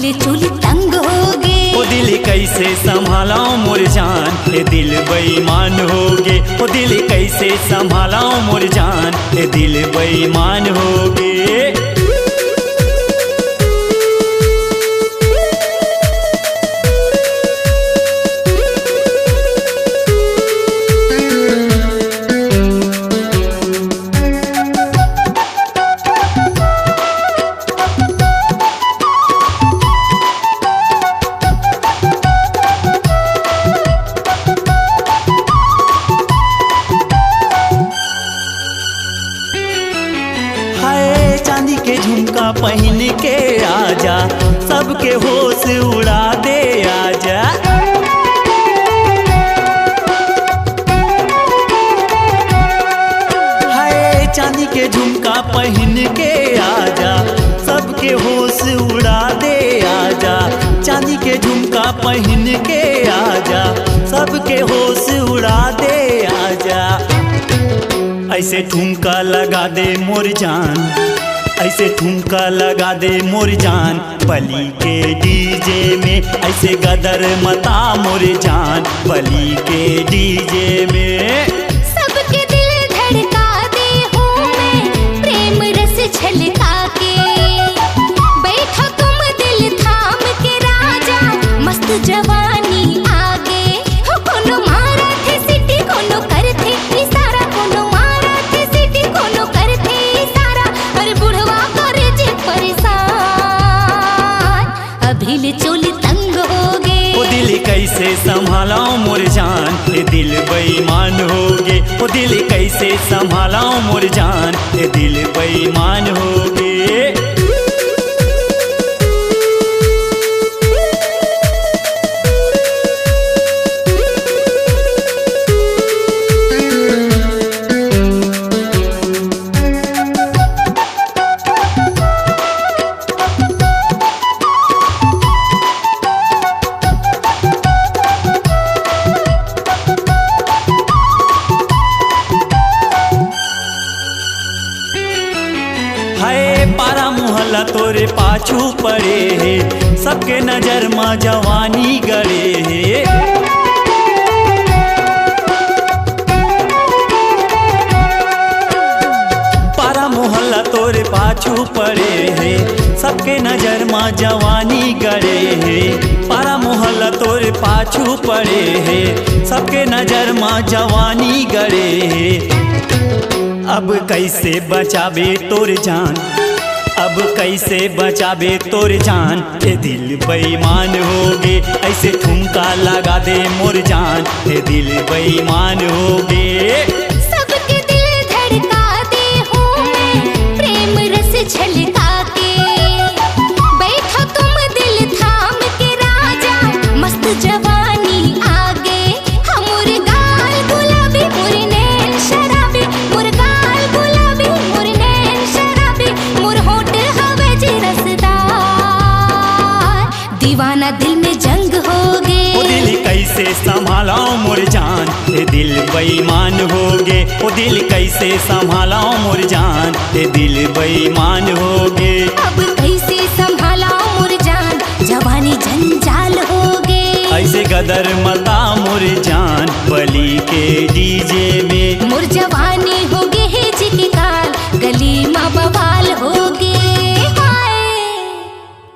दिल चोली तंग होगे। ओ दिल कैसे संभालाऊं मोर जान, ए दिल बेईमान होगे। ओ दिल कैसे संभालाऊं मोर जान, ए दिल बेईमान होगे। चांदी के झुमका पहन के आजा, सबके होश उड़ा दे आजा। हाय चांदी के झुमका पहन के आजा, सबके होश उड़ा दे आजा। चांदी के झुमका पहन के आजा, सबके होश उड़ा दे आजा। ऐसे ठुमका लगा दे मोर जान, ऐसे ठुमका लगा दे मोर जान, बली के डीजे में ऐसे गदर मता मोर जान, बली के डीजे में। सबके दिल धड़का दे हूँ मैं, प्रेम रस छलका के। बैठा तुम दिल थाम के राजा, मस्त जवानी आगे। हो कोनो मारा थे सिटी, कोनो कर थे इशारा, कोनो मारा थे सिटी, कोनो कर थे इशारा। अरे बुढ़वा करे जे परेशान, अभी ले चोली तंग होगे। ओ दिल कैसे संभालाऊं मोर जान, ए दिल बेईमान होगे। ओ दिल कैसे संभालाऊं मोर जान, ए दिल बेईमान होगे। हाय पारा मोहल्ला तोरे पाछू पड़े है, सबके नजर में जवानी गड़े है। पारा मोहल्ला तोरे पाछू पड़े है, सबके नजर में जवानी गड़े है। पारा मोहल्ला तोरे पाछू पड़े है, सबके नजर में जवानी गड़े है। अब कैसे बचाबे तोर जान, अब कैसे बचाबे तोर जान, ए दिल बेईमान होगे। ऐसे ठुमका लगा दे मोर जान, ए दिल बेईमान होगे। सबके दिल धड़का दे हूँ मैं, प्रेम रस छलका के। बैठा तुम दिल थाम के राजा, मस्त जवानी आगे। हमर गाल गुलाबी, मोर नैन शराबी, मोर गाल गुलाबी, मोर नैन शराबी, मोर होठ हवे जे रसदार। दीवाना दिल में जंग होगे। ओ दिल कैसे संभालाऊं मोर जान, ए दिल बेईमान होगे। ओ दिल कैसे संभालाऊं मोर जान, ए दिल बेईमान होगे। अब